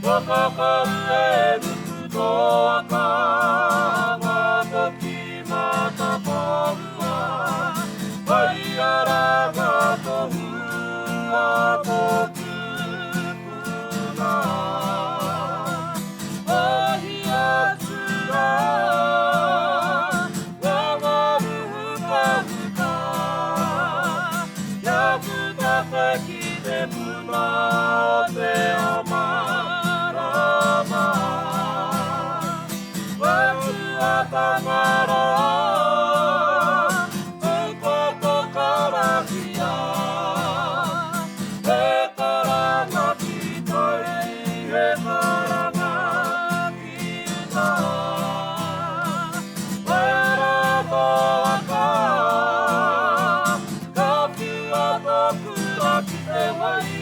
Whakakau e ruku toa ka, ngā toki mata paua, pai ara ngā tohu a toku puna. Ahi atu rā, ngā maruhu ka huka, yaku taka ki te puna o te amarama. Watu a tangara, tukoto karakia, he karanga ki toi, he karanga ki uta. Waira toa ka, ka pua toku a ki te wai,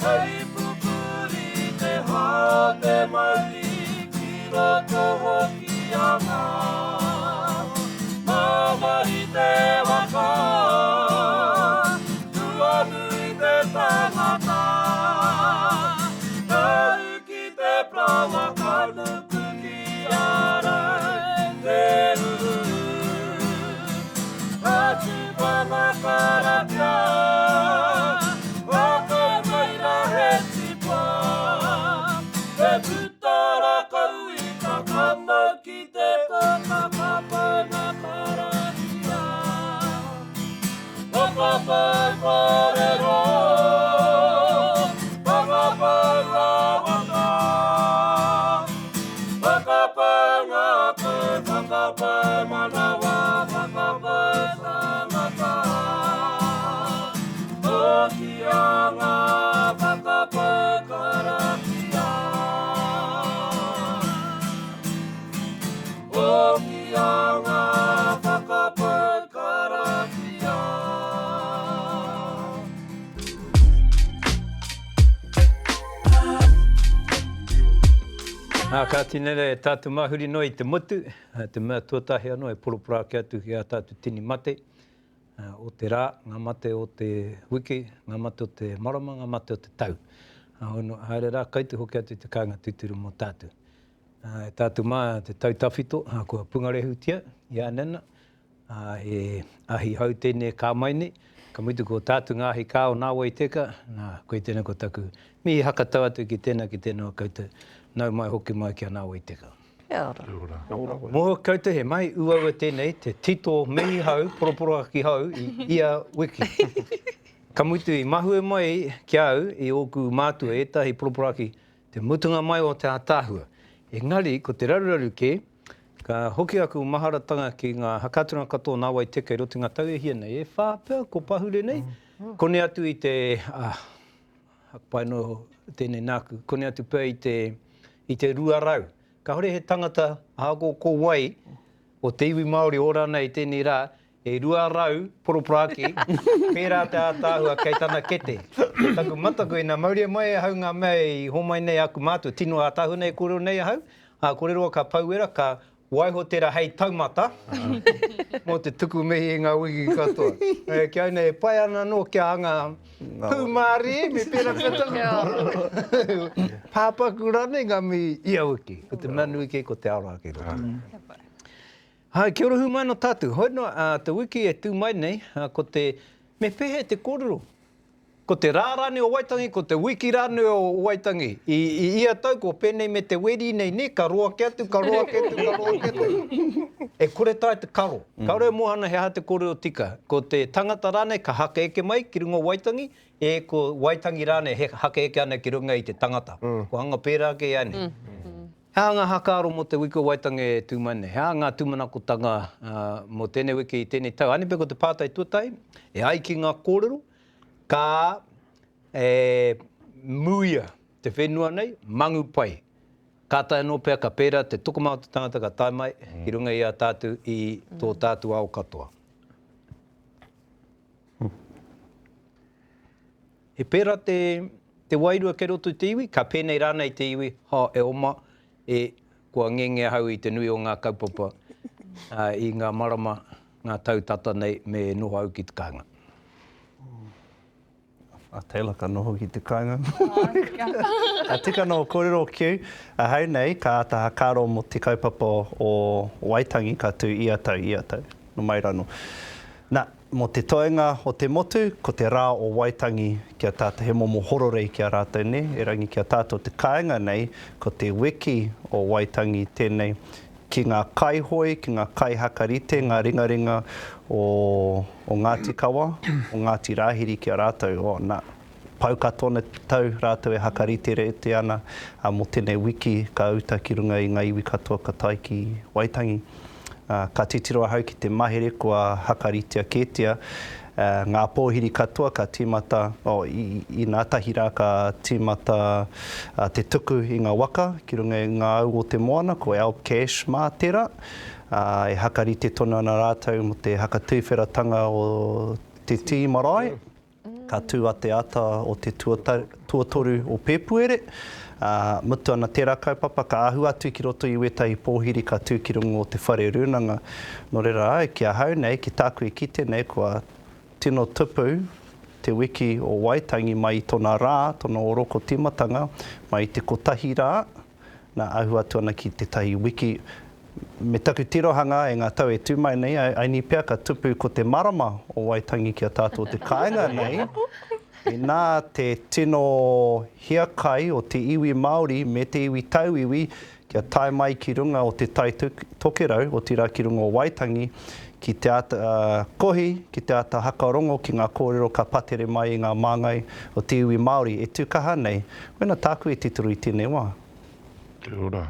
hei pupuri te hao te mai, ki roto hoki a ngā. Mawari te waka, tua nui te tangata, kau ki te prawa ka nuku ki ara te uru. Atu wanga karakia, waka maira he tipa, he putara kau I ka kama ki te kona kapana karakia. Whakapau kōrero, whakapau rawanga, whakapau ngāpu, whakapau manawa, whakapau tangata. Toki a ngā whakapau karakia. Toki a ngā whakapau karakia. Ka tinere e tātu mahuri noi te motu, te mea tuatahi anō e poropora ki atu ki a tātu tini mate. O te rā, ngā mate o te wiki, ngā mate o te marama, ngā mate o te tau. Haere rā, kaitu hoki atu te kāinga tūturu mō tātu. E tātu mā te tau tawhito, kua pungarehutia, i anena, e ahi hau tēnei kā maine, ka mutu ko tātu ngāhi kā o nā Teka, koe tēnei ko taku mihi hakatau atu ki tēnā koutou, nau mai hoki mai ki a nā Teka. Kia ora. Mō koutou he mai uaua tēnei, te tito mihi hau, poroporo ki hau, i ia wiki. Ka mutu I mahue mai ki au, I oku mātua etahi poroporaki, te mutunga mai o te ātāhua. Engari, ko te raruraru ke, ka hoki aku maharatanga ki ngā hakaturanga katoa nā Teka I roto ngā tau e hia nei, e whāpea, ko pahure nei. Kone atu I te, hakpai no tēnei nāku, kone atu pēr I te ruarau. Ka hore he tangata hako ko wai o te iwi Māori ora nei tēnei rā, e ruarau poroporaki, pērā te ātāhua kei tana kete. Taku mataku I nā mauria mai e hau ngā mea I homai nei aku mātua, tino ātāhua nei kōrero nei hau, kōrero ka pauera, ka waiho tērā hei taumata, mō te tuku mihi I ngā wiki katoa. Kia nei, pai ana no kia anga pūmāri, me pērā pētanga. Pāpaku rane ngā mi ia wiki, ko te manu ke, ko te aroa ke. Hai, kia ora hu mai no tātou. Hoi no, te wiki e tū mai nei, ko te me pehe te kōrero. Ko te rārane o Waitangi, ko te wiki rāne o Waitangi. I ia tau, ko pēnei me te weri nei ne, ka roa ke atu, ka roa ke atu, ka roa ke atu. E kore tai te karo. Karo e mohana he ha te kōrero tika. Ko te tangata rāne ka haka eke mai ki runga Waitangi, e ko Waitangi rāne he haka eke ana ki runga I te tangata. Ko hanga pērā ke ane. Hea ngā hakaaro mo te wiki o Waitangi e tū mai nei. Hea ngā tūmanakotanga mo tēnei wiki I tēnei tau. Anipe ko te pātai tuatai, e ai ki ngā kōrero, ka muia te whenua nei, mangu pai. Kātai anō pēr ka pērā te tokomauta tangata ka tai mai, I runga I a tātou I tō tātou ao katoa. He pērā te wairua ke roto I te iwi, ka pēnei rānei te iwi, e oma, kua ngenge hau I te nui o ngā kaupapa, I ngā marama, ngā tautata nei me noho au ki te kāinga. A teilaka noho ki te kāinga. Tika no kōrero kiu, hau nei, ka ata karo mo te kaupapa o Waitangi, ka tū iatau, no mai rano. Nā, mo te toenga o te motu, ko te rā o Waitangi kia tātou he momo hororei kia rātou ne, e rangi kia tātou te kāinga nei, ko te wiki o Waitangi tēnei, ki ngā kaihoi, ki ngā kaihakarite, ngā ringaringa o Ngāti Kawa, o Ngāti Rāhiri kia rātou, nā, pau katoa tau rātou e hakarite te ana, mo tēnei wiki ka uta ki runga i ngā iwi katoa ka tai ki Waitangi. Ka titiroa hau ki te mahere kua hakaritea kētia, ngā pōhiri katoa ka tīmata, i ngā tahira ka tīmata te tuku i ngā waka, ki runga i ngā au o te moana, ko Alp Cash mā tērā, e hakarite tonu ana rātou mo te hakatūwheratanga o te tī marae, ka tū ate ata o te tuatoru o Pēpuere, mutu ana tērā kaupapa, ka ahu atu ki roto i wetahi pōhiri ka tū ki runga o te whare rūnanga. Nō reira ai, kia hau nei, ki tāku e kite nei, kua tino tupu te wiki o Waitangi mai i tōna rā, tōna oroko timatanga, mai i te kotahi rā, nā ahu atu ana ki te tahi wiki. Me taku tirohanga e ngā tau e tūmai nei, ai ni pia ka tupu ko te marama o Waitangi kia tātou te kāinga nei, e nā te tino hiakai o te iwi Māori me te iwi tauiwi kia tae mai ki runga o te tai tokerau o te rā ki runga o Waitangi ki te ata kohi, ki te ata hakarongo ki ngā kōrero ka patere mai i ngā māngai o te iwi Māori e tūkaha nei. Wena tāku e tituru i tēnei wā? Te ora.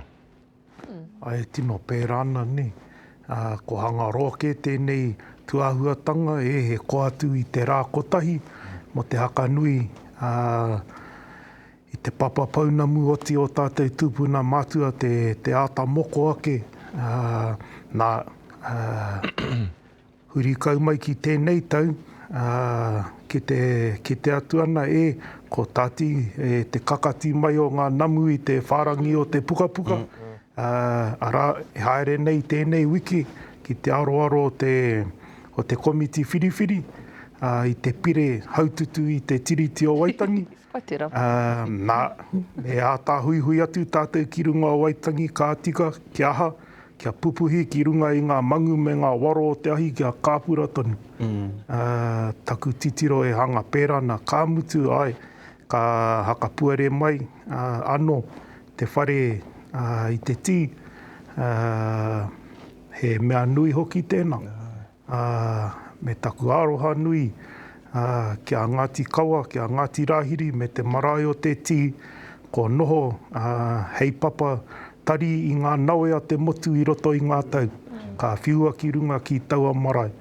Ai tino pērana ne. Ko hanga roke tēnei tuahuatanga he koatu i te rā kotahi mo te haka nui i te papa paunamu oti o tātou tūpuna mātua te āta moko ake. Nā huri kau mai ki tēnei tau, ki te atu ana ko tāti te kakati mai o ngā namu i te whārangi o te pukapuka. Ara e haere nei tēnei wiki ki te aroaro o te komiti whiriwhiri i te pire haututu i te tiriti o Waitangi. Nā, e ātā hui atu tātou ki runga o Waitangi ka tika, kia aha, kia pupuhi ki runga i ngā mangu me ngā waro o te ahi kia kāpura tonu. Taku titiro e hanga pērana kāmutu ai, ka hakapuere mai anō te whare i te tī, he mea nui hoki tēnā. Me taku aroha nui, kia Ngāti Kawa, kia Ngāti Rāhiri, me te marae o te tī, ko noho hei papa tari i ngā naue a te motu i roto i ngā tau. Ka whiua ki runga ki taua marae.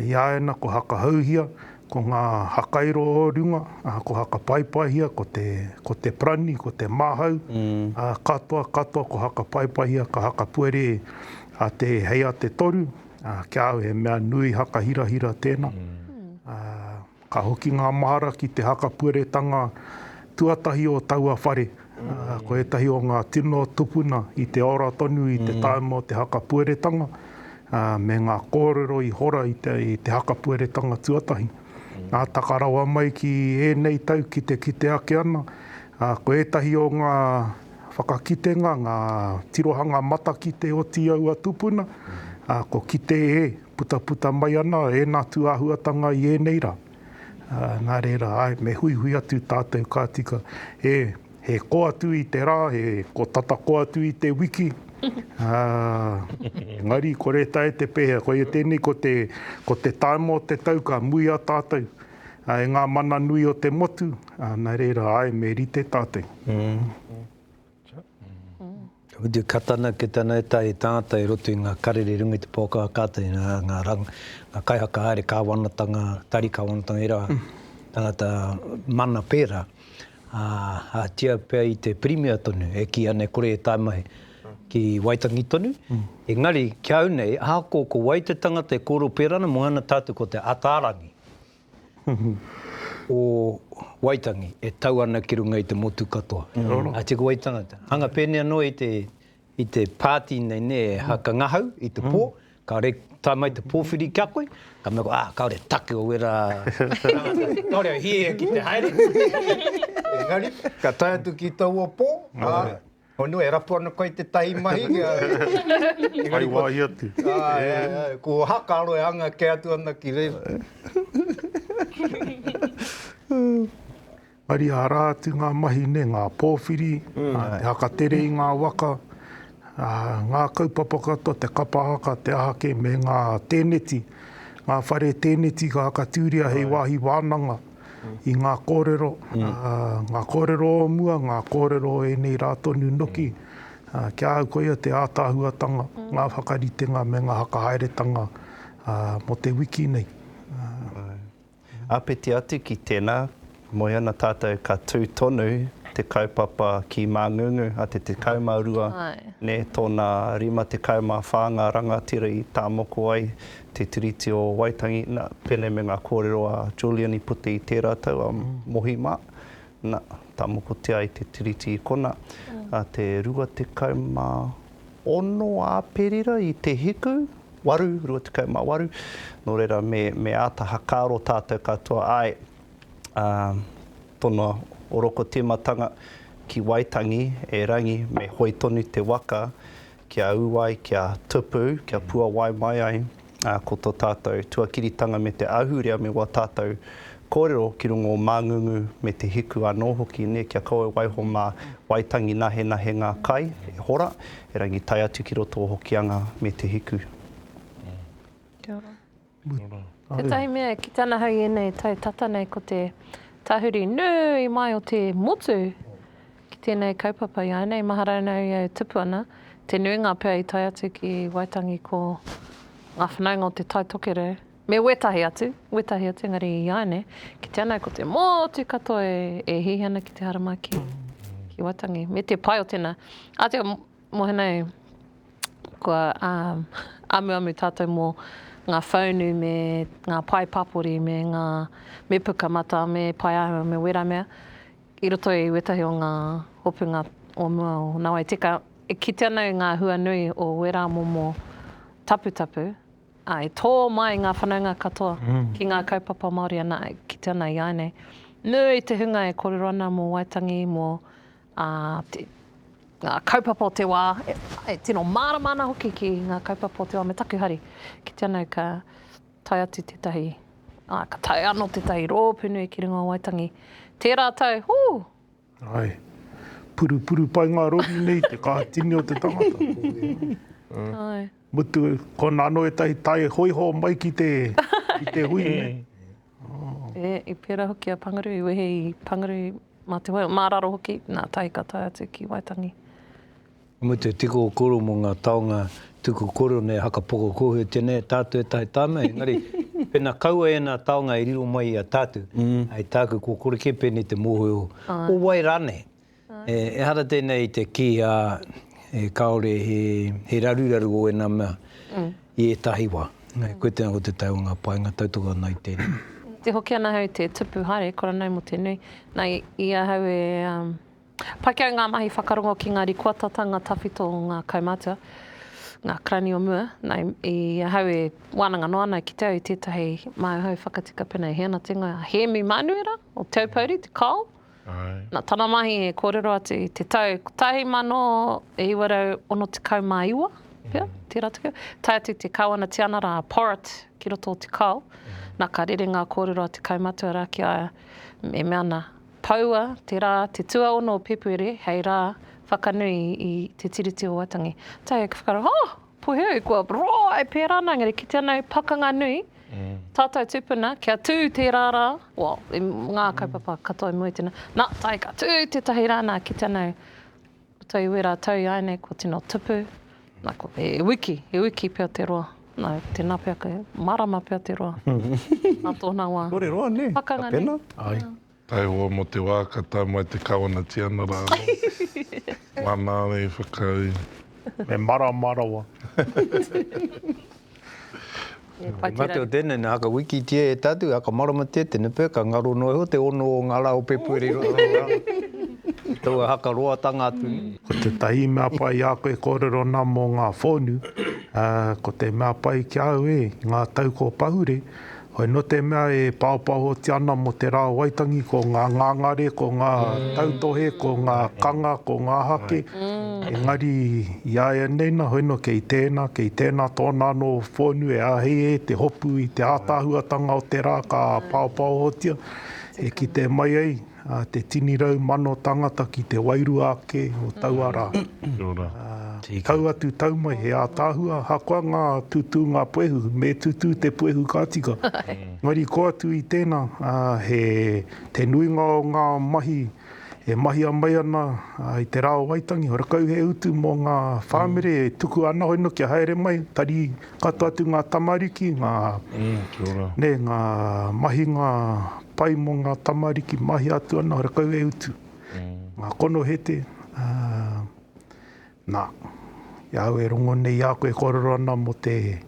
I aena ko haka hauhia, ko ngā hakairo o runga, ko haka paipaihia, ko te prani, ko te māhau, katoa ko haka paipaihia, ka haka puere a te hei a te toru, kia au he mea nui haka hirahira tēnā. Ka hoki ngā mahara ki te haka pueretanga tuatahi o taua whare. Ko etahi o ngā tino tupuna i te ora tonu i te taima o te haka pueretanga, me ngā kōrero i hora i te haka pueretanga tuatahi. Nā takarawa mai ki nei tau ki te ake ana. Ko etahi o ngā whakakitenga, ngā tirohanga mata ki te oti aua tupuna, ko kite puta mai ana, nā tuahuatanga i nei rā. Nā reira, me hui atu tātou kātika. He ko atu i te rā, ko tata ko atu i te wiki. Ngari, ko re tae te pēhea, ko e tēnei ko te taimo o te tau ka mui a tātou. E ngā mana nui o te motu, nā reira, me rite tātou. Uti katana ke tana e tai tātai roto i ngā karere runga i te pōkā kātai, ngā kaihaka haere kāwanatanga, tari kāwanatanga e rā, tangata mana pērā. Tia pēr i te primia tonu, e ki ane kore e taimahi ki Waitangi tonu. Engari, kia au nei, hako ko waitatanga te koro pērana, mo ana tātou ko te atarangi o Waitangi, e tau ana ki runga i te motu katoa. A te ko waitangata. Hanga pēnea no i te pāti nei ne, haka ngahau i te pō, Ka re tā mai te pōwhiri kia koe, ka mea koe, kaore take o wera. Kaore hie ki te haere. Engari, ka tai atu ki tau o pō. Honu e rapu ana koe te tahi mahi. Ai wāhi atu. Ko haka aro e anga ke atu ana ki rewa. Ari a rā atu ngā mahi ne, ngā pōwhiri, te haka tere i ngā waka, ngā kaupapa katoa, te kapahaka, te ahake, me ngā tēneti, ngā whare tēneti ka haka tūria hei wāhi wānanga i ngā kōrero, ngā kōrero o mua, ngā kōrero e nei rā tonu noki, kia au koia te ātāhuatanga, ngā whakaritenga me ngā haka haeretanga mo te wiki nei. Apeti atu ki tēnā, mo ana tātou ka tū tonu te kaupapa ki Māngungu a te kaumaurua, ne tōna rima te kaumawhanga rangatira i tā moko ai, te tiriti o Waitangi, na pene me ngā kōrero a Julian i puti i tērā tau a Mohima, na tā moko te ai te tiriti i kona, a te rua te kauma ono a perira i te hiku, rua te kauma waru, no reira me ātaha kāro tātou katoa ai, tōna oroko tīmatanga ki Waitangi e rangi me hoi tonu te waka kia uwai, kia tupu, kia pua wai mai ai ko tō tātou tuakiritanga me te ahurea me wā tātou kōrero ki rungo o Māngungu me te hiku anō hoki ne kia kaua waiho mā Waitangi nahe ngā kai e hora e rangi tai atu ki roto o hokianga me te hiku. Kia ora. Te tahi mea ki tāna hau e nei tai tata nei ko te tahuri nui mai o te motu ki tēnei kaupapa i ai nei maharau nau i au tupu ana. Te nuinga pia i tai atu ki Waitangi ko ngā whanaunga o te tai tokerau. Me wetahi atu, ngari i ai nei. Ki tēnei ko te motu katoa e hihi ana ki te harama ki Waitangi. Me te pai o tēnā. A te mohenei kua amu tātou mō ngā whaunu me ngā pai papori me ngā me pukamata me pai ahua me wera mea. I roto i wetahi o ngā hopunga o mua o Ngāwai Teka. Ki tēnei ngā hua nui o wera momo taputapu. E tō mai ngā whanaunga katoa ki ngā kaupapa Māori ana ki tēnei i ai nei. Nui te hunga e kōrero ana mō Waitangi mō ngā kaupapa o te wā, tino māramana hoki ki ngā kaupapa o te wā me takuhari. Ki tēnei ka tai atu tētahi, ka tai anō tētahi rōpunu ki runga o Waitangi. Tērā tau, Ai, puru pai ngā rori nei te kātini o te tangata. Ai. Mutu, ko nāno e tai hoiho mai ki te hui nei. I pērā hoki a Pangaru, i wehe i Pangaru mā te hoi, māraro hoki, nā tai ka tai atu ki Waitangi. Mo te tiko koro mō ngā taonga tuku koro nei haka poko kohe tēnei tātou e tahi tāmei. Engari, pēnā kaua e nā taonga e riro mai a tātou. Ai tāku ko kore ke pēne te mōhoi o Wairane. E hara tēnei te ki e kaore he raruraru o e nā mea i e tahiwa. Koe tēnā ko te taonga painga tautoka nei tēnei. Te hoki ana hau te tupu hare, kora nei mo te nui. Nei, ia hau e pakiau ngā mahi whakarongo ki ngā rikuatatanga tawhito o ngā kaumātua, ngā krani o mua. Nei, ia hau e wānanga noana ki te au i tētahi mai hau whakatika pēnei heana tinga he mi manuera o te aupauri, te kao. Nā tana mahi e kōrero atu i te tau, tahi mano e iwarau ono te kau mā iwa, pia, te ratuku. Tai atu te kauana te anara porat ki roto o te kao. Nā ka rere ngā kōrero a te kaumatua rā ki aia e meana paua, te rā, te tua ono o pepuere, hei rā whakanui i te tiriti o Waitangi. Tai e ka whakaro, poheu, kua roi pērā nā, ngari ki tēnei pakanga nui, tātou tupuna, kia tū te rārā, ngā kaupapa katoa i mui tēnā, nā, tai ka tū te tahi rāna ki tēnei, toi wera tau i aine, ko tino tupu, nā ko e wiki pia te roa. Nā, tēnā pia ka marama pia te roa. Nā tōna wā. Kore roa ne, Pakanga ka pena. Ai. Tai hoa mo te wā, ka tā mai te kawana tiana rā. Mana nei whakai. Me marawa. Mate o tēnei nā haka wiki tia e tātu, haka marama tia tēnei pēr, ka ngaro noi ho te ono o ngā rau pepuere roa. Tau haka roa tanga atu. Ko te tahi mea pai a koe kōrero nā mō ngā whonu, Ko te mea pai ki au ngā tau ko pahure, hoi no te mea e pāopaho te ana mo te rā Waitangi, ko ngā ngangare, ko ngā tautohe, ko ngā kanga, ko ngā hake. Engari, ia e neina, hoi no kei tēnā tōna no whonu e ahee, te hopu i te ātāhuatanga o te rā ka pāopahotia. E ki te mai ai, te tinirau mano tangata ki te wairu ake o tauara. Tau atu tau mai, he ātāhua, hakoa ngā tutu ngā puehu, me tutu te puehu kātika. Ngari ko atu i tēnā, he te nuinga o ngā mahi, e mahi a mai ana i te rao Waitangi, ho rakau he utu mō ngā whāmere, e tuku ana hoi no kia haere mai, tari kato atu ngā tamariki, ngā mahi ngā pai mō ngā tamariki, mahi atu ana, ho rakau he utu. Ngā kono hete, iau e rongo nei a koe kororo ana mo te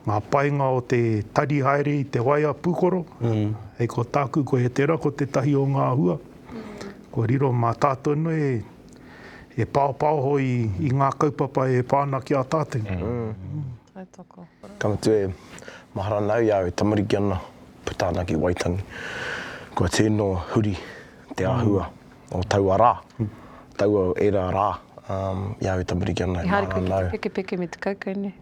ngā painga o te tari haere i te waia pūkoro. Hei ko tāku ko he tera ko te tahi o ngā hua. Ko riro mā tātou no e pāo i ngā kaupapa e pāna ki a tātou. Kamatu e mahara nau iau e tamariki ana putāna ki Waitangi. Kua tēnō huri te āhua o taua rā, taua era rā. Iau e tamariki ana e mahara nau. Peke me te kaukau ne.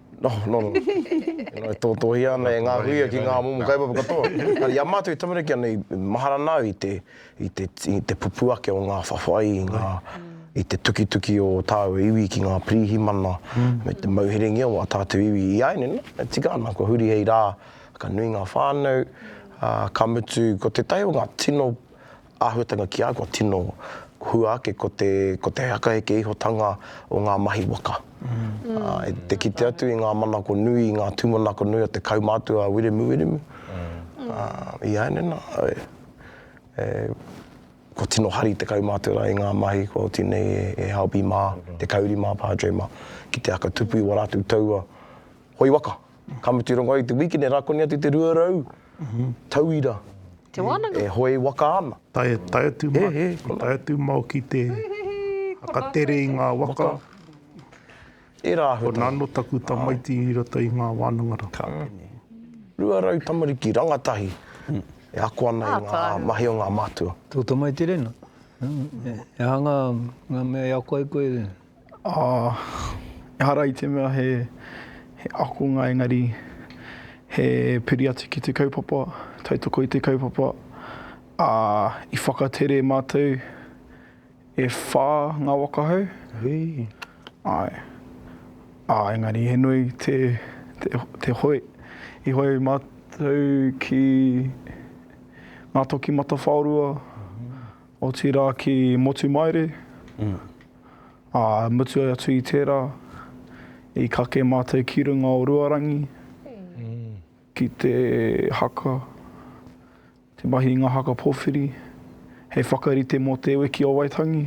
No. E tōtohi ana e ngā huia ki ngā momo kaupapa katoa. Ia mātou e tamariki ana i mahara nau i te pupuake o ngā whawhai, i te tuki o tāu iwi ki ngā pirihimana, me te mauherengia o a tātou iwi i aine, e tika ana, ko huri hei rā, ka nui ngā whānau, ka mutu, ko te tai o ngā tino āhuatanga ki a, ko tino huake ko te hakaheke ihotanga o ngā mahi waka. Te kite atu i ngā manako nui, ngā tūmanako nui o te kaumātua wiremu. I aine nā, ko tino hari te kaumātua i ngā mahi, ko tinei e haupi mā, te kauri mā, pādre mā, ki te aka tupu i waratu taua. Hoi waka, kamutu rongo i te wikine rakoni atu te ruarau, tauira. Te wānanga. E hoi waka ana. Tai atu mau ki te hakatere i ngā waka. E rā Ko nano taku tamaiti i roto i ngā wānangara. Ruarau tamariki rangatahi. E ako ana i ngā mahi o ngā mātua. Tō tamaiti rena. E hanga ngā mea e ako ai koe rena. E hara i te mea he ako ngā engari, he piri atu ki te kaupapa, taitoko i te kaupapa, i whakatere mātou e whā ngā waka hau. Engari he nui te hoi. I hoi mātou ki ngā toki mata whaurua, o te rā ki motu maere. Mutu atu i tērā, i kake mātou ki runga o Ruarangi, ki te haka, te mahi ngā haka pōwhiri, hei whakarite mō te wiki o Waitangi.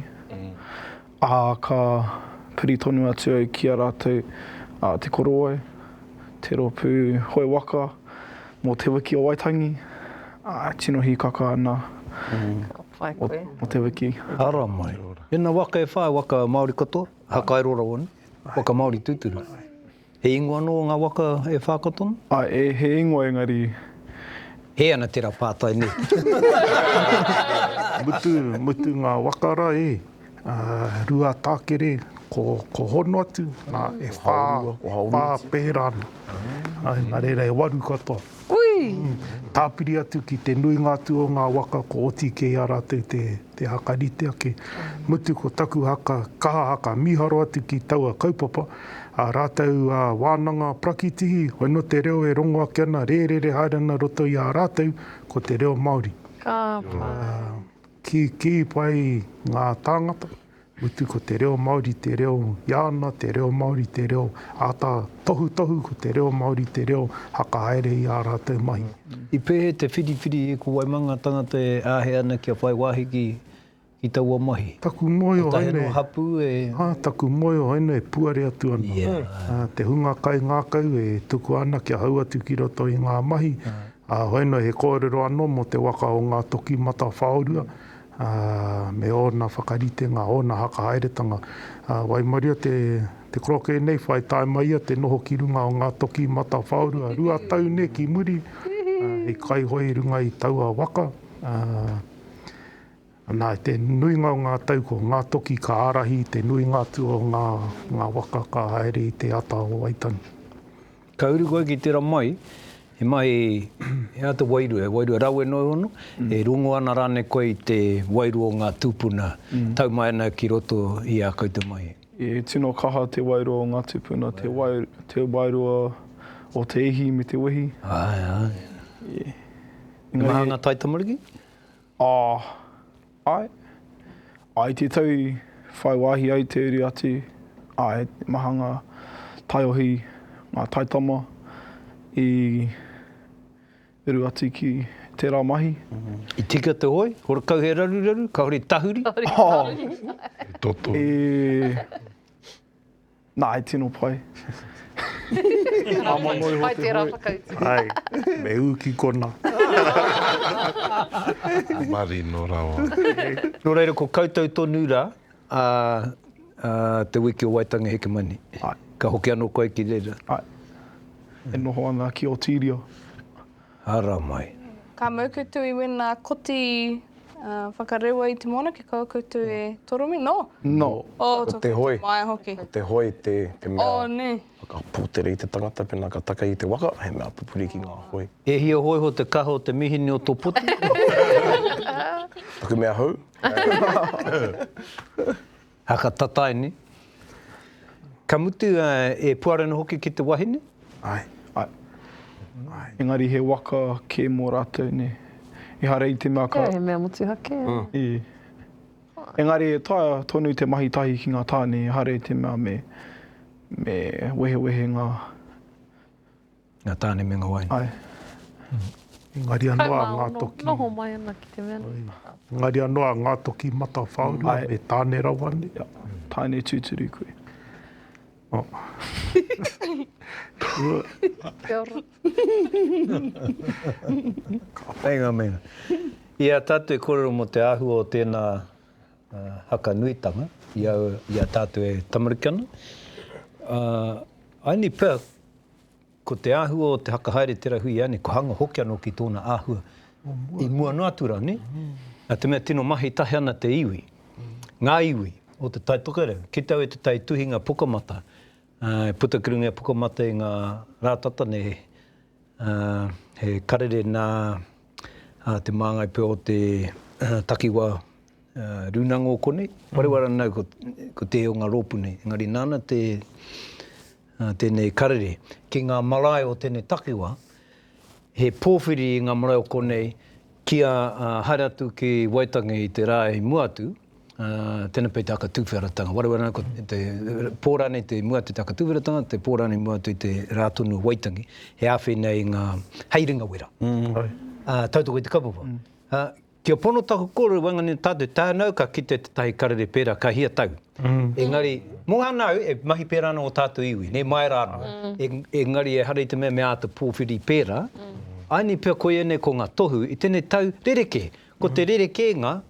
Ka piri tonu atu au ki a rātou te koroai, te ropu hoi waka mō te wiki o Waitangi. Tino hi kaka ana o te wiki. Ara mai. Ena waka e whā, waka Māori katoa, hakairora wani, waka Māori tūturu. He ingoa no ngā waka e whākatona? He ingoa engari. He ana tera pātai ne. Mutu ngā wakara rua tākere, ko hono atu, e whā pērana. Nā reira e waru katoa. Tāpiri atu ki te nui ngātu o ngā waka, ko oti kei a rātou te hakarite ake. Mutu ko taku haka, kaha haka, miharo atu ki taua kaupapa. Rātou wānanga prakitihi, hoi no te reo e rongo ake ana, rērere haerana roto i a rātou, ko te reo Māori. Ki pai ngā tāngata, mutu ko te reo Māori, te reo Iāna, te reo Māori, te reo ātā tohu, ko te reo Māori, te reo haka haere i a rātou mahi. I pehe te whiriwhiri e ko waimanga tangata e āhe ana kia whai wāhi ki taua mahi. Taku moio haine. haine. Hapu e... Taku moio haine e puare atu ana. Te hunga kai ngākau e tuku ana kia hau atu ki roto i ngā mahi. Haina he kōrero anō mo te waka o ngā toki mata whaurua. Me ōna whakarite ngā ōna haka haeretanga. Waimaria te Te kroke nei whai tae mai a te noho ki runga o ngā toki mata whaurua. Rua tau ne ki muri, he kai hoi runga i taua waka. Nā, te nuinga o ngā tau ko ngā toki ka arahi, te nuinga tu o ngā waka ka haere i te ata o Waitangi. Ka uru koe ki tērā mai, he mai e ata wairua rawe noi ono, e rungo ana rāne koe i te wairu o ngā tūpuna, tau mai ana ki roto i a koutou mai. E tino kaha te wairu o ngā tūpuna, te wairua o te ihi me te wehi. Ai. Mahanga tai tamariki? Ai te tau whai wahi ai te uri atu, ai mahanga tai ohi, ngā taitama i uru atu ki tērā mahi. I tika te hoi, hora kau he raru, ka hori tahuri. Toto. Nā, e tino pai. Pai tērā whakautu. Ai, me uki kona. Mari no rawa. Nō reira, ko koutou tonu rā, te wiki o Waitangi heke mani. Ai. Ka hoki anō koe ki reira. Ai. E noho ana ki o Tīria. Ara mai. Ka mau koutou i wena koti whakarewa i te moana, ki kaua koutou e toromi? No? No. Te hoi. Mai hoki. Te hoi, te mea. Ne. Whakapūtere i te tangata pena ka taka i te waka, he mea pupuri ki ngā hoi. E hia hoi ho te kaho te mihini o tō puti. Taku mea hau. Haka tataini. Ka mutu e puarena hoki ki te wahine? Ai. Engari he waka ke mō rātou, ne. I hare i te mea ka... He mea motu hake. Engari e taia tonu te mahi tahi ki ngā tāne, i hare i te mea me wehe ngā... Ngā tāne me ngā waini. Ai. Engari anoa ngā toki. Noho mai ana ki te mea. Engari anoa ngā toki mata whaurua, e tāne rawane. Tāne tūturu koe. Kia ora. Menga. Ia tātou e korero mo te āhua o tēnā haka nuitanga, ia tātou e tamariki ana. Aini pēr, ko te āhua o te haka haere tera hui ane, ko hanga hoki anō ki tōna āhua. I mua nātura, ne? A te mea tino mahi tahi ana te iwi. Ngā iwi o te tai tokerau. Ki tau e te tai tuhinga pukamata. Putakirunga pukamata i ngā rātata ne he karere nā Te Māngai Pāho o te takiwa runango konei. Warewara nau ko te o ngā rōpu nei. Engari nāna tēnei karere. Ki ngā marae o tēnei takiwa, he pōwhiri i ngā marae o konei kia haere atu ki Waitangi i te rā i muatu, tēnā pei te aka tūwhiratanga. Warewara nau ko te pōrane te muatu te aka tūwhiratanga, te pōrane muatu i te rātonu Waitangi. He āwhi nei ngā heiringa wera. Tautoko i te kapapa. Kia pono taku kore wangani tātou tānau ka ki te tahi karere pērā ka hia tau. Engari, moha nau e mahi pērā no o tātou iwi, ne mai rāna. Engari e hara i te mea mea ata pōwhiri pērā. Aini pia koe ene ko ngā tohu i tēnei tau rereke. Ko te rereke ngā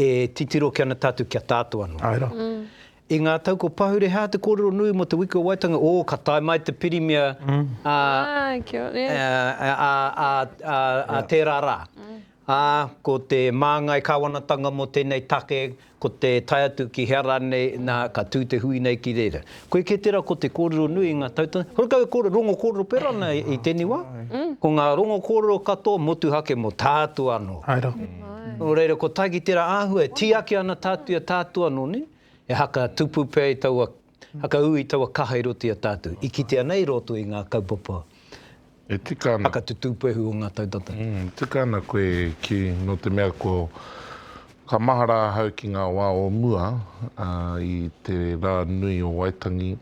e titiro ki ana tātou kia tātou anu. Aira. I ngā tau ko pahure hea te kōrero nui mo te wiki o Waitangi, ka tai mai te pirimia a tērā rā. Ko te māngai kāwanatanga mo tēnei take, ko te tai atu ki hera nei, ka tū te hui nei ki reira. Koe ke tērā ko te kōrero nui i ngā tautanga. Horakau e rongo kōrero pērā nei i tēnei wā. Ko ngā rongo kōrero katoa motu hake mo tātu anō. Aira. O reira, ko tai ki tērā āhua, tiaki ana tātu ia tātu anō ne? E haka tupu pēi taua, haka ui taua kaha i roti a tātu. I ki te anei roto i ngā kaupapa. E tika ana. Haka tutupehu o ngā tautata. Tika ana koe ki no te mea ko ka mahara hau ki ngā wā o mua i te rā nui o Waitangi.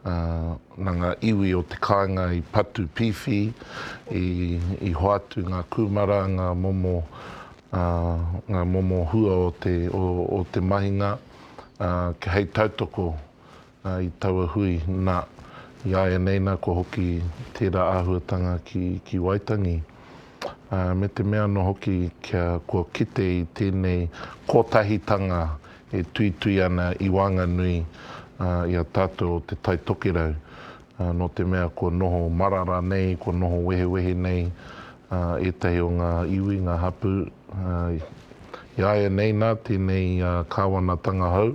Nā ngā iwi o te kāinga i patu piwhi, i hoatu ngā kumara, ngā momo hua o te mahinga. Ke hei tautoko i taua hui nā iaia neina ko hoki tērā āhuatanga ki Waitangi. Me te mea no hoki kua kite i tēnei kotahitanga e tui ana i wanga nui ia tātou o te tai tokerau. No te mea ko noho marara nei, ko noho wehe nei, etahi o ngā iwi, ngā hapu. I aia nei nā tēnei kāwanatanga hau,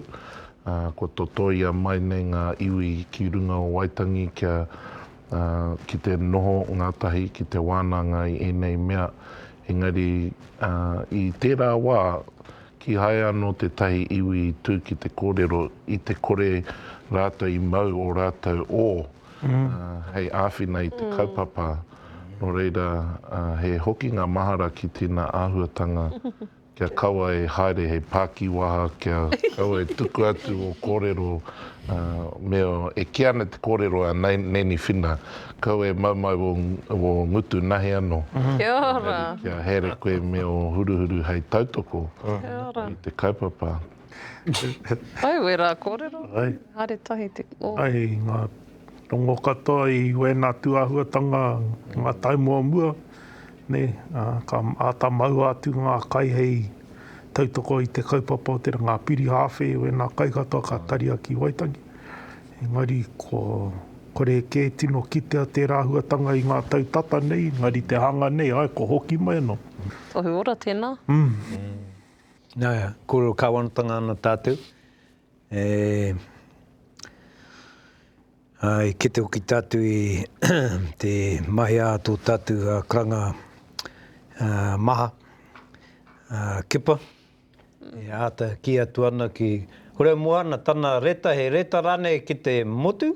ko totoia mai nei ngā iwi ki runga o Waitangi ki te noho ngātahi, ki te wānanga i enei mea. Engari, i tērā wā, ki hae anō te tahi iwi i tū ki te kōrero, i te kore rātou i mau o rātou o, hei āwhina i te kaupapa. No reira, he hoki ngā mahara ki tēnā āhuatanga, kia kaua e haere hei Pākiwaha, kia kaua e tuku atu o kōrero, mea e ki ana te kōrero a neni whina, kaua e maumai o ngutu nahi anō. Kia ora. Kia here koe me o huruhuru hei tautoko i te kaupapa. Ai, wera kōrero. Ai. Hare tahi te o. Ai, ngā rongo katoa i wēnā tuahuatanga, ngā taimua, ne, ka āta mau atu ngā kai hei tautoko i te kaupapa o te ngā piri hawhi, wēnā kai katoa ka tari aki Waitangi. Engari, kore kē tino kitea te rāhuatanga i ngā tautata nei, ngari te hanga nei, ai, ko hoki mai anō. Tohu ora tēnā. Nā, kōrero kāwanatanga ana tātou. Ai, ke te hoki tātou i te mahi ātō tātou kranga maha, kipa. E āta ki atu ana ki... Hore mua ana tana reta, he reta rane ki te motu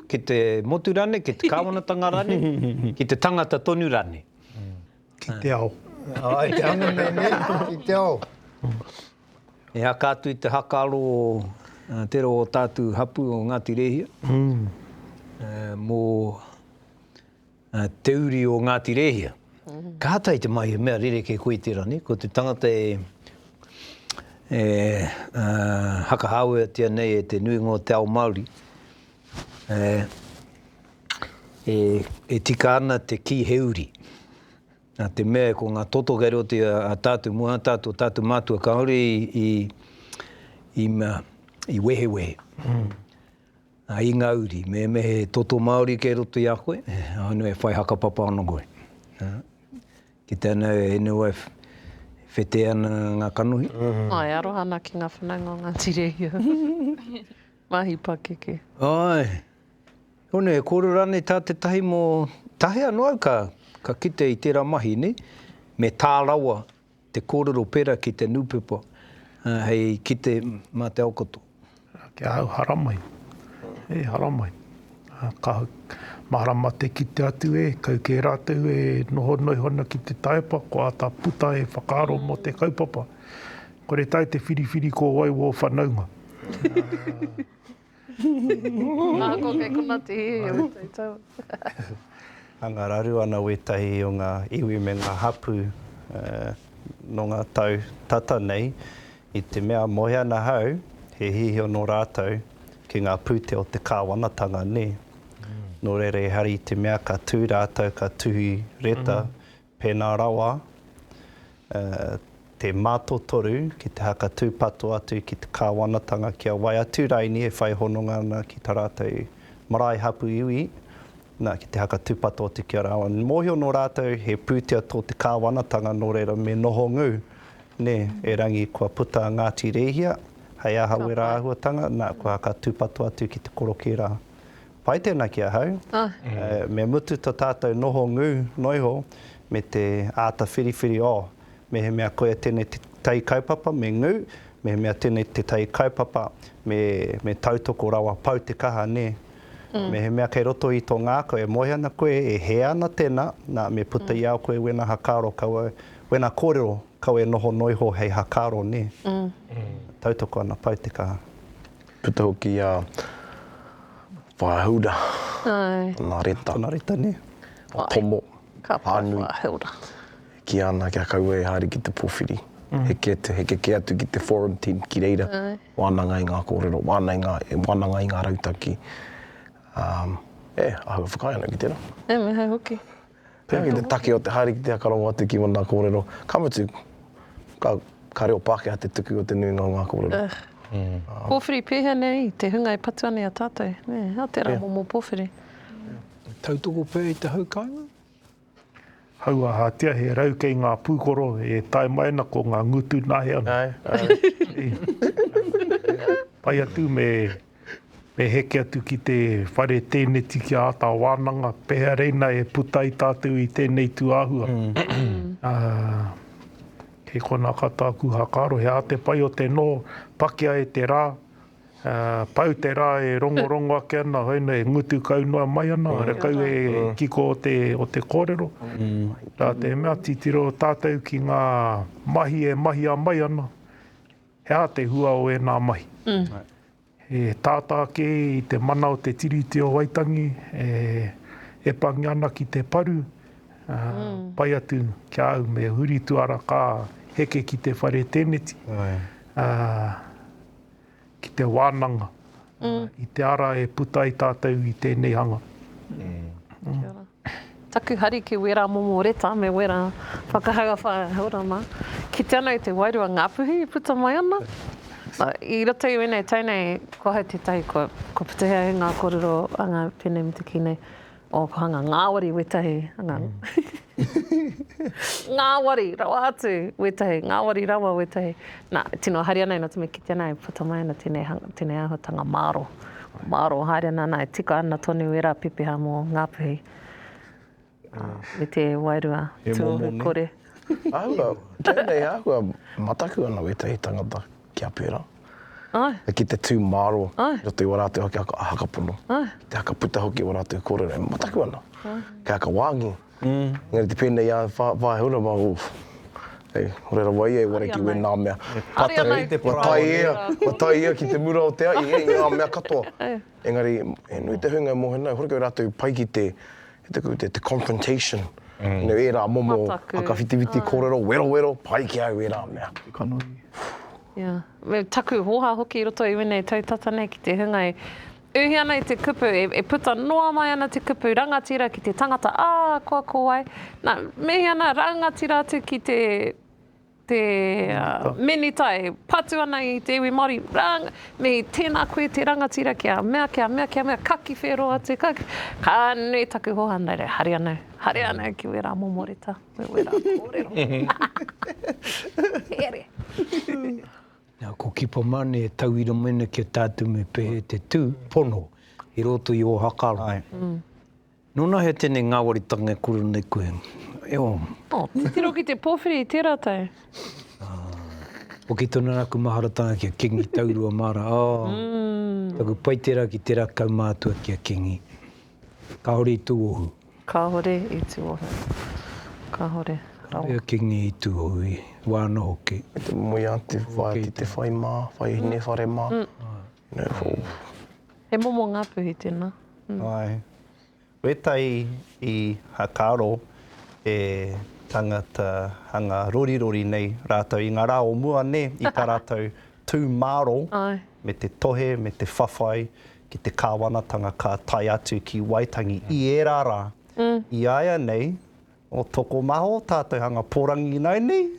rane, ki te kāwanatanga rane, ki te tangata tonu rane. Ki te ao. Ai, te anga nei, ki te ao. E haka atu i te hakaaro tero o tātou hapu o Ngāti Rehia. Mō te uri o Ngāti Rehia. Ka hata i te mai mea rere ke koe te rani, ko te tangata haka haue tia nei e te nuingo te ao Māori. E tika ana te ki he uri. Nā te mea ko ngā toto kei roti a tātou mua, tātou mātua ka hori i wehe. I ngā uri, me he toto Māori kei roto i a koe, anu e whai hakapapa ana koe. Ki tēnā e nua whete ana ngā kanohi. Ai, aroha ana ki ngā whananga o Ngāti Rehia. Mahi pakeke. Ai, hone e kōrero rane tā te tahi mō tahi anō au ka kite i tērā mahi, ne? Me tā rawa te kōrero pera ki te nūpepa, hei kite mā te aokoto. Kia au haramai. Haramai. Ka marama te kite atu kau ke rātou noho noi hona ki te taepa, ko ata puta whakaaro mo te kaupapa. Kore tai te whiriwhiri ko waiwo whanaunga. Nā ko kei kuna te hii o teitau. Anga raru ana wetahi o ngā iwi me ngā hapu no ngā tau tata nei, i te mea mohe ana hau, he hihi no rātou ki ngā pūte o te kāwanatanga ne. Nō rere hari te mea ka tū rātou, ka tuhi reta, pēnā rawa, te mātotoru, ki te haka tūpato atu ki te kāwanatanga kia wai atu raini e whai hononga ana ki tā rātou marae hapu iwi, nā ki te haka tūpato atu kia rawa. Mōhio nō rātou he pūtea tō te kāwanatanga nō reira me noho ngū, ne, e rangi kua puta Ngāti Rehia, hei aha wera āhuatanga, nā kua haka tūpato atu ki te koro ki rā. Pai tēnā kia hau, me mutu tā tātou noho ngū noiho, me te āta whiriwhiri me he mea koe tēnei te tai kaupapa me ngū, me he mea tēnei te tai kaupapa me tautoko rawa pau te kaha ne. Me he mea kei roto i tō ngā koe, mohe ana koe e he ana tēnā, nā me puta i au koe wena hakaro kaua, wena kōrero kaua e noho noiho hei hakaro ne. Tautoko ana pau te kaha. Puta hoki a whahura, nā reta. Tōna reta ne. Tomo, Ka pānui. whahura. Ki ana kia kaua e haere ki te pōwhiri. Heke ke atu ki te forum team ki reira. Wānanga i ngā kōrero, wānanga i ngā rautaki. Ahua whakai ana ki tēnā. Me hei hoki. Pēnā ki te take o te haere ki te akarongo atu ki wana kōrero. Kamutu, ka reo Pākehā te tuku o te nuinga o ngā kōrero. Pōwhiri pēhea nei, te hunga e patu ane a tātou. Hea te rā momo pōwhiri. Tautoko pē i te haukainga? Haua hātia he rau kei ngā pūkoro e tae maina ko ngā ngutu nahe ana. Pai atu me heke atu ki te whare tēneti ki a ata wānanga. Pēhea reina e puta i tātou i tēnei tuāhua. He kona katāku hakaro, he a te pai o te no pakia e te rā. Pau te rā e rongo ake ana, haina e ngutu kaunua mai ana, rekau e kiko o te kōrero. Rā te mea titiro tātou ki ngā mahi e mahi a mai ana. He a te hua o e nā mahi. E tātā ke i te mana o te tiriti o Waitangi, e pangi ana ki te paru. Pai atu kia au me huri tuara ka heke ki te whare tēneti. Ki te wānanga. I te ara e puta i tātou i tēnei hanga. Taku hari ki wera momo reta, me wera whakahanga whahurama. Ki te ana i te wairua Ngāpuhi i puta mai ana. I roto i wene tainei, ko hau te tahi, ko putahea he ngā kōrero anga pēnei me te kinei. O ko hanga ngāwari wetahi. Ngāwari, rawa atu wetahi. Ngāwari rawa wetahi. Nā, tino hari ana ina tume ki tēnā e puta mai ana tēnei ahotanga māro. Māro, hari ana nā e tika ana tonu wera pepeha mō Ngāpuhi. Me te wairua tū kore. Ahua, tēnei ahua mataku ana wetahi tangata kia pērā. Ki te tū māro, roto i warāteu hoki hakapono. Ki te hakaputa hoki warāteu kōrero, mataku ana. Ka haka wāngi. Ngari te pēnei a whahura ma hei, horera wai e wara ki we nā mea. Wa tai ea ki te mura o te ai, i ngā mea katoa. Engari, e nui te hunga mō henai, horika rātou pai ki te confrontation. E rā momo, haka whitiwhiti kōrero, wero, pai ki au e rā mea. Me taku hoha hoki i roto i wene tautata nei ki te hunga e uhi ana i te kupu, e puta noa mai ana te kupu, rangatira ki te tangata, koa kōwai. Nā, mehi ana rangatira atu ki te menitai, patu ana i te iwi Māori, me tēnā koe te rangatira kia mea, kaki whero atu, ka nui taku hoha nei re, hari ana ki wera momoreta, me wera kōrero. Here. Nā, ko kipa mane e tauira mene ki tātou me pehe te tū, pono, i roto i o hakaro. Nōna he tēnei ngāwaritanga kuru nei koe. Tiro ki te pōwhiri i tērā tai. O ki tōna raku maharatanga kia kingi taurua mara. Taku pai tērā ki tērā kaumātua kia kingi. Ka hore i tū ohu. Ka hore i tū ohu. Ka hore. Rea kingi i tū ohu i wāna hoki. Te moia te whai ki te whai mā, whai hine whare mā. He momo Ngāpuhi tēnā. Wetai i Hakaro e tangata hanga rori nei rātou i ngā rā o mua ne i tā rātou tū māro me te tohe, me te whawhai ki te kāwanatanga ka tai atu ki Waitangi i e rā. I aia nei, o toko maho, tātou hanga porangi nei.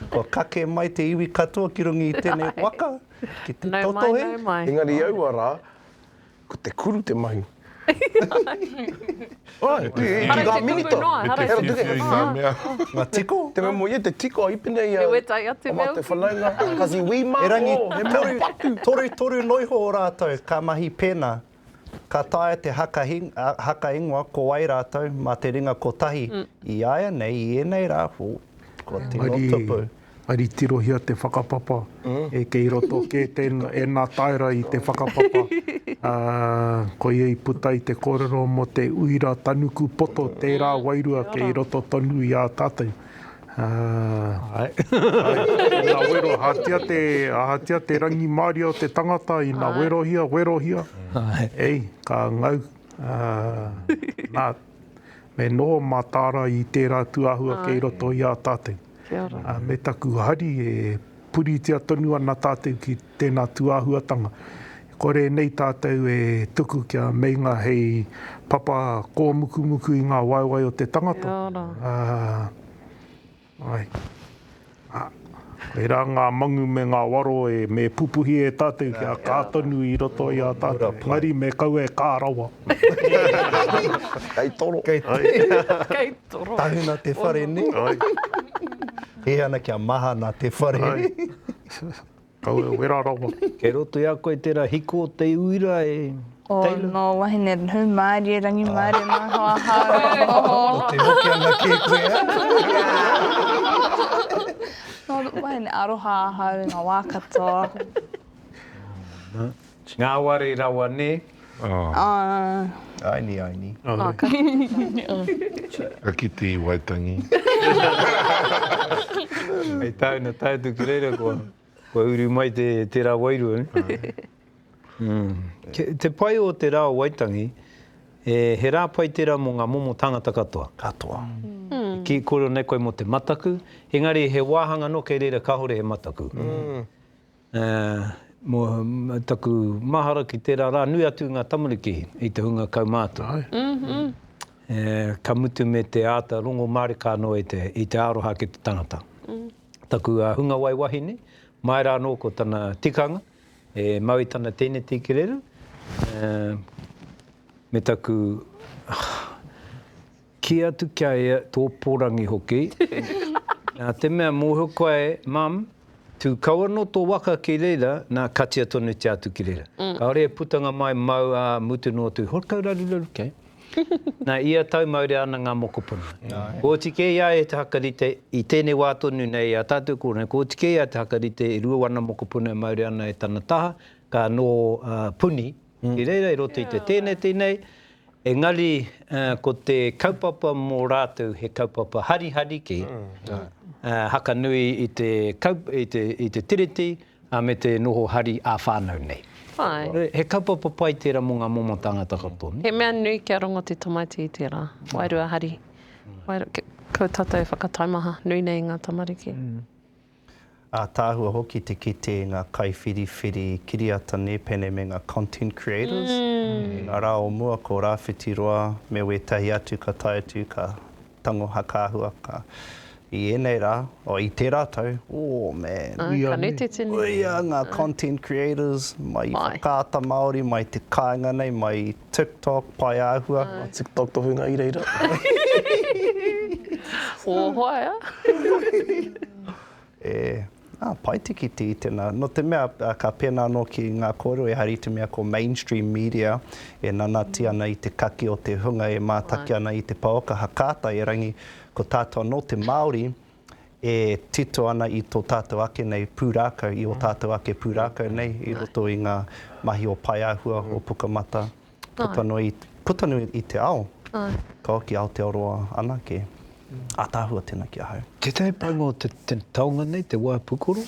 Ko kake mai te iwi katoa ki rungi i tēnei waka, ki te totohe. Engari aua rā, ko te kuru te mahi. Ngā minita. Ngā tiko. Te mea mo ia te tiko a ipine ia. Te wetai atu o mā te whanaunga. Kasi wima. E rangi, toru noiho o rātou, ka mahi pēnā. Ka tae te haka ingoa ko wai rātou, mā te ringa kotahi. I aia nei, i enei rā, ko te rotupu. Ari tirohia te whakapapa, e kei roto ke e nā taira i te whakapapa. Ko ia i puta i te kōrero mo te uira tanuku poto, tērā wairua kei roto tonu i a tātou. Nā wero, hatia te rangi Māori o te tangata i nā werohia. Ei, ka ngau. Nā, me noho mātāra i tērā tuahua kei roto i a tātou. Me taku hari e puritia tonu ana tātou ki tēnā tuahuatanga. Kore nei tātou e tuku kia meinga hei papa kōmukumuku i ngā waiwai o te tangata. E rā ngā mangu me ngā waro me pupuhi e tātou kia kātonu i roto i a tātou. Ngari me kau e kārawa. Kei toro. Kei toro. Tahuna te whare ni. E ana kia maha nā te whare. Kau e wera rawa. Kei roto i a koe tērā hiko te uira e Taylor. No, wahine hu maari, rangi maari, nā hoa hao. O te hoki ana ki koe. No, wahine aroha hau, ngā wākatoa. Ngā ware rawa ne. Aini. Ka kite i Waitangi. Hei tāuna tātu ki reira kua uru mai te rā wairu. Te pai o te rā Waitangi, he rā pai te rā mō ngā momo tangata katoa. Katoa. Ki koro nei koe mo te mataku, engari he wāhanga no kei reira kahore he mataku. Mo taku mahara ki tērā rā, nui atu ngā tamariki i te hunga kaumātu. Ka mutu me te āta rongo marika no i te aroha ki te tangata. Taku hunga wai wahine, mai rā no ko tana tikanga, maui tana tēne tiki reira. Me taku, ki atu kia ea tō pōrangi hoki. Te mea mōho koe, mam, tu kaua no tō waka ki reira, nā katia tonu te atu ki reira. Kaore e putanga mai mau a mutu no tu, horkau raruraru kei. Nā ia tau maure ana ngā mokopuna. Ko tike ia e te hakarite i tēnei wā tonu nei a tātou kōrei, ko tike ia te hakarite i rua wana mokopuna maure ana e tana taha, ka no puni, ki reira i roto i te tēnei, engari ko te kaupapa mō rātou he kaupapa hari ki, haka nui i te tiriti, me te noho hari a whānau nei. Ai. He kaupapa pai tērā mō ngā momo tangata katoa. He mea nui kia rongo te tomaiti i tērā, wairua hari. Kau tātou whakataimaha, nui nei ngā tamariki. A tāhua hoki te kite ngā kaiwhiriwhiri kiriata nepene me ngā content creators. Ngā rā o mua ko rāwhiti roa, me wetahi atu ka tai atu ka tango hakāhua ka. I enei rā, o i te rātau, man. Ka nete tini. Uia ngā content creators, mai i whakaata Māori, mai te kāinga nei, mai TikTok, pai āhua. TikTok tohu ngā ireira. O hoa, Pai tiki te i tēnā. No te mea ka pēnā no ki ngā kōrero e hari te mea ko mainstream media e nanati ana i te kaki o te hunga e mātaki ana i te paoka hakata e rangi ko tātou no te Māori e tito ana i tō tātou ake nei pūrākau, i o tātou ake pūrākau nei i roto i ngā mahi o pai āhua o Pukamata. Putanui i te ao, ka oki Aotearoa anake. A tāhua tēnā ki ahau. Te tai pango te taonga nei, te wā pukoro.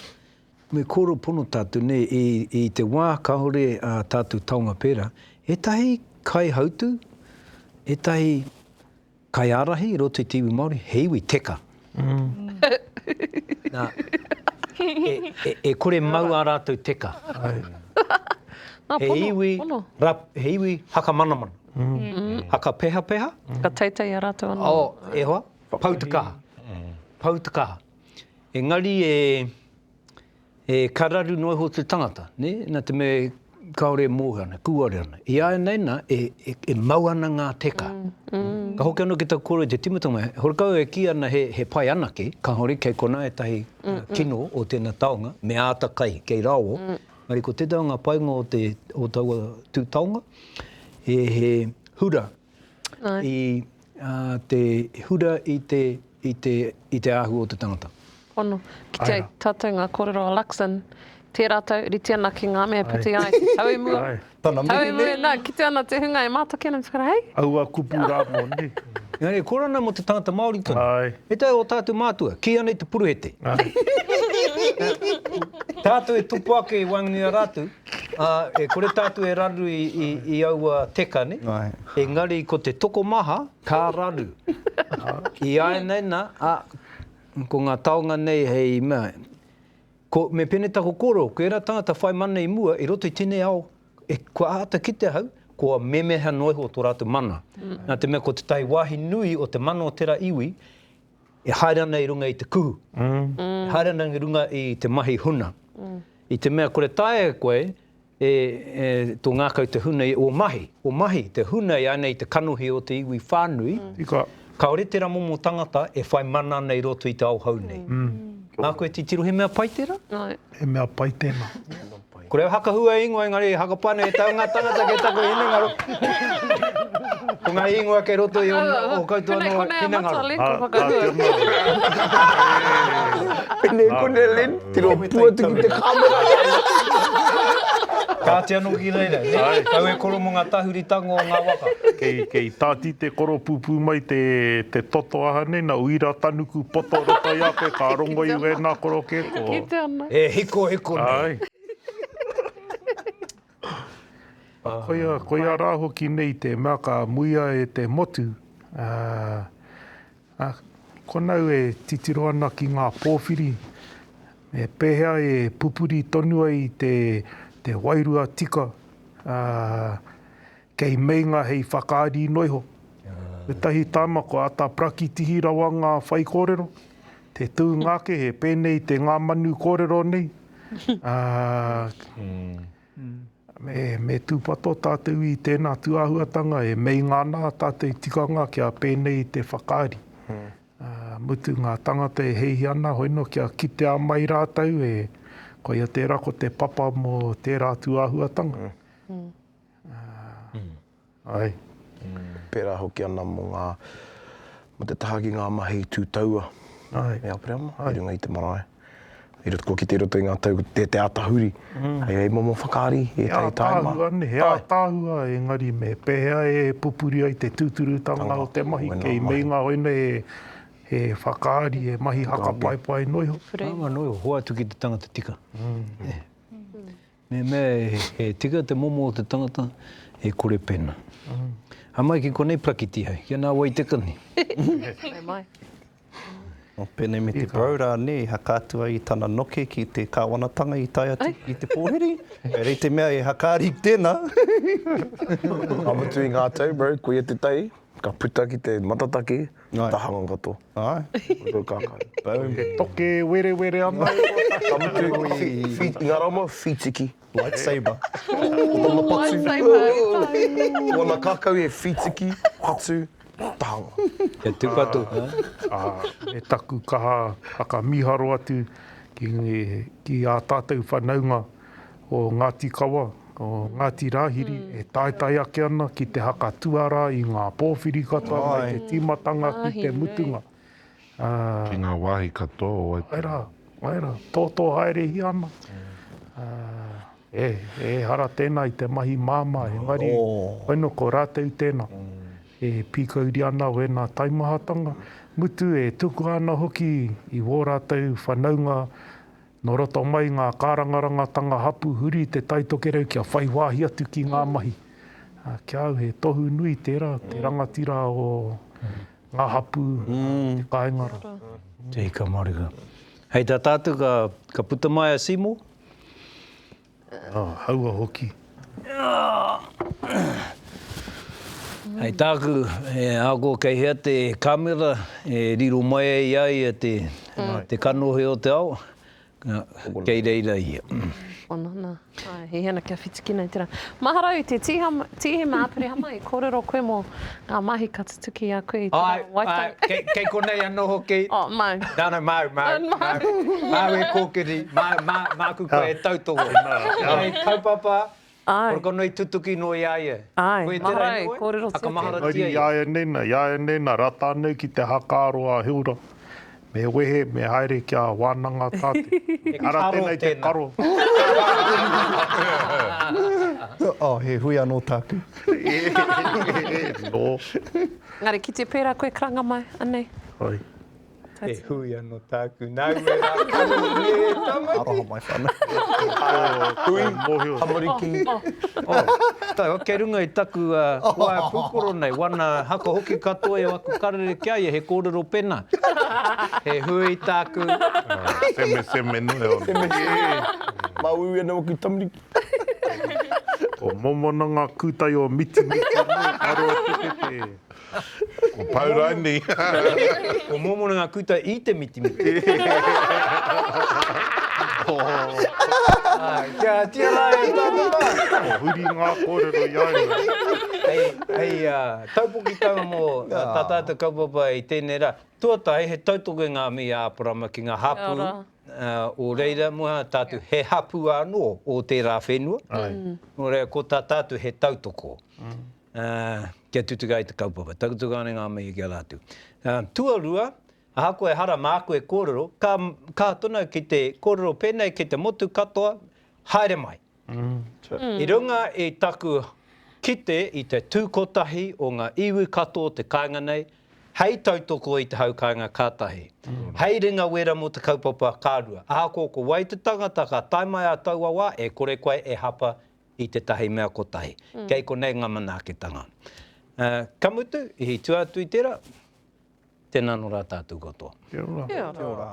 Me koro pono tātou nei, i te wā kahore a tātou taonga pērā. E tahi kai hautu, e tahi kai arahi, i roto i tiwi Māori, he iwi Teka. Nā, e kore mau a rātou Teka. He iwi haka manamana. Haka peha. Ka teitei a rātou ana. E hoa. Pautakaha. Engari e kararu noi ho te tangata, ne? Nā te me kaore mōhe ana, kuare ana. I aia nei nā, e mau ana ngā Teka. Ka hoki anō ki tā kore te timatanga, horikau e ki ana he pai anake, ka hori kei kona e tahi kino o tēnā taonga, me āta kai, kei rāo. Mari ko te taonga painga o taua tū taonga, he hura te hura i te ahu o te tangata. Ono, ki te tātou ngā kōrero a Luxon, te rātou, riti ana ki ngā mea puti ai, taui mua. Tana mihi nā, ki te ana te hunga e mātaki ana, whakara, hei? Aua kupu rā mō ni. Ngāre, korana mo te tangata Māori tonu. E tai o tātou mātua, ki ana i te puruhete. Tātou e tupu ake i wangia rātou, e kore tātou e raru i aua Teka, ne? Engari, ko te toko maha, ka raru. I aia nei nā, ko ngā taonga nei hei mea, me pene tako koro, ko era tangata whai mana i mua, i roto i tēnei ao, e kua ata ki te hau, ko memeha noiho tō rātou mana. Nā te mea ko te tai wāhi nui o te mana o tērā iwi, e haerana i runga i te kuhu. Haerana i runga i te mahi huna. I te mea kore tae koe, tō ngākau te huna o mahi. O mahi, te huna i ana i te kanohi o te iwi whānui. Ka ore te ramomo tangata e whai mana nei roto i te au hau nei. Nā koe titiro, he mea pai tērā? He mea pai tēnā. Ko reo hakahua ingoa, engari hakapane e tau ngā tangata ke tako hine ngaro. Ko ngā ingoa ke roto i o koutua no hine ngaro. Pene kone len, tiro puatu ki te kamera. Ka te anō ki reira. Kau e koromo ngā tahuritango o ngā waka. Kei tāti te koro pūpū mai te toto aha nei, na uira tanuku poto rota i ape, ka rongo i ue nā koro ke ko. E hiko nei. Koia rā hoki nei te mea ka muia e te motu. Konau e titiro ana ki ngā pōwhiri. E pēhea e pupuri tonua i te wairua tika. Kei meinga hei whakaari noiho. Utahi tāma ko ata prakitihi rawa ngā whai kōrero. Te tū ngāke he pēnei te ngā manu kōrero nei. Me tūpato tātou i tēnā tuahuatanga e mei ngāna tātou tikanga kia pēnei te whakaari. Mutu ngā tangata e heihi ana hoino kia kite a mai rātau e koia tērā ko te papa mō tērā tuahuatanga. Ai. Pērā hoki ana mo te tahaki ngā mahi tūtaua. Ai. Me apere ama, i runga i te marae. Ko ki te roto i ngā tau, te atahuri. Hei momo whakaari, e tai tai ma. He tāhua, engari me pēhea e pupuri ai te tūturutanga o te mahi. Kei meinga hoina e whakaari, e mahi haka pai noiho. Āma noiho, hoa atu ki te tangata tika. Me he tika te momo o te tangata e kore pena. Hamai ki konei prakiti hei, kia nā Waitangi ni. Hei mai. O pene me te braura ne, hakatua i tana noke ki te kāwanatanga i tai atu i te pōheri. E rei te mea e hakaari tēnā. Amutu i ngā tau, bro, koe te tai, ka puta ki te matatake, tahanga kato. Ai. Uro kākai. Toke were ana. Amutu i ngā rama, whitiki. Lightsaber. Wana kakau e whitiki, hatu, tahanga. Kia tūpato. E taku kaha haka miharo atu ki a tātou whanaunga o Ngāti Kawa, o Ngāti Rāhiri, e taetai ake ana ki te haka tuara i ngā pōwhiri katoa, mai te timatanga ki te mutunga. Ki ngā wāhi katoa. Waira, tōtō haerehi ana. E hara tēnā i te mahi māma, engari, waino ko rātau tēnā. E pikauri ana o ena taimahatanga. Mutu e tuku ana hoki i wō rātau whanaunga no roto mai ngā kārangarangatanga hapu huri te taitokerau kia whai wāhi atu ki ngā mahi. Kia au he tohu nui tērā, te rangatira o ngā hapu, te kāingara. Te ika marika. Hei tā tātou ka puta mai a Simo? Haua hoki. Hei tāku, ako kei hea te kamera, e riro mai i ai te kanohi o te ao, kei reira ia. Ona. Hei hana kia whitiki nei tērā. Maharau te tihe māpere hama i kōrero koe mō ngā mahi katatuki a koe i tērā Waitangi. Kei konei anō hoki. Mau. Nāna, mau. Mau e kōkiri, māku koe e tautoho. Hei kaupapa. Ai. Kora noi tutuki no iaia. Ai, maharai, kōrero tia. Nori iaia nena, rata nei ki te hakaroa heura. Me wehe, me haere kia wānanga tāte. Ara tēnei te karo. He hui anō tāku. No. Ngare, ki te pērā koe kranga mai, anei. Oi. E hui anō tāku. Nau e rā kano me tama. Aroha mai whana. Hui, hamariki. Tai, kei runga i taku wai pūkoro nei, wana haka hoki katoa e waku karere kia ia, he kōrero pena. He hui tāku. Seme noe ona. Mau ena waku tamariki. O momona ngā kūtai o miti. Aroa te. Ko paura ni. Ko momona ngā kuta I te miti miti. Kia tia rai e tātata. Huri ngā kōrero iai. Hei, taupokitanga mō tātāta kaupapa I tēnei rā. Tuatai, he tautoke ngā mi āparama ki ngā hapu. O reira mua tātu he hapu anō o tērā whenua. O reira ko tā tātu he tautoko. Kia tutuka I te kaupapa. Takutuka ane ngā mei kia rātu. Tuarua, a koe hara mā koe kōrero, ka tona ki te kōrero pēnei ki te motu katoa, haere mai. I runga I taku kite I te tūkotahi o ngā iwi katoa te kāinga nei, hei tautoko I te hau kāinga kātahi. Hei ringa wera mo te kaupapa kārua. A ko wai te tangata ka taimai a taua wā, e kore koe e hapa I te tahi mea kotahi. Kei ko nei ngā manaakitanga. Kamutu, I tu atu I tērā, tēnā no rā tātou katoa. Kia ora. Kia ora.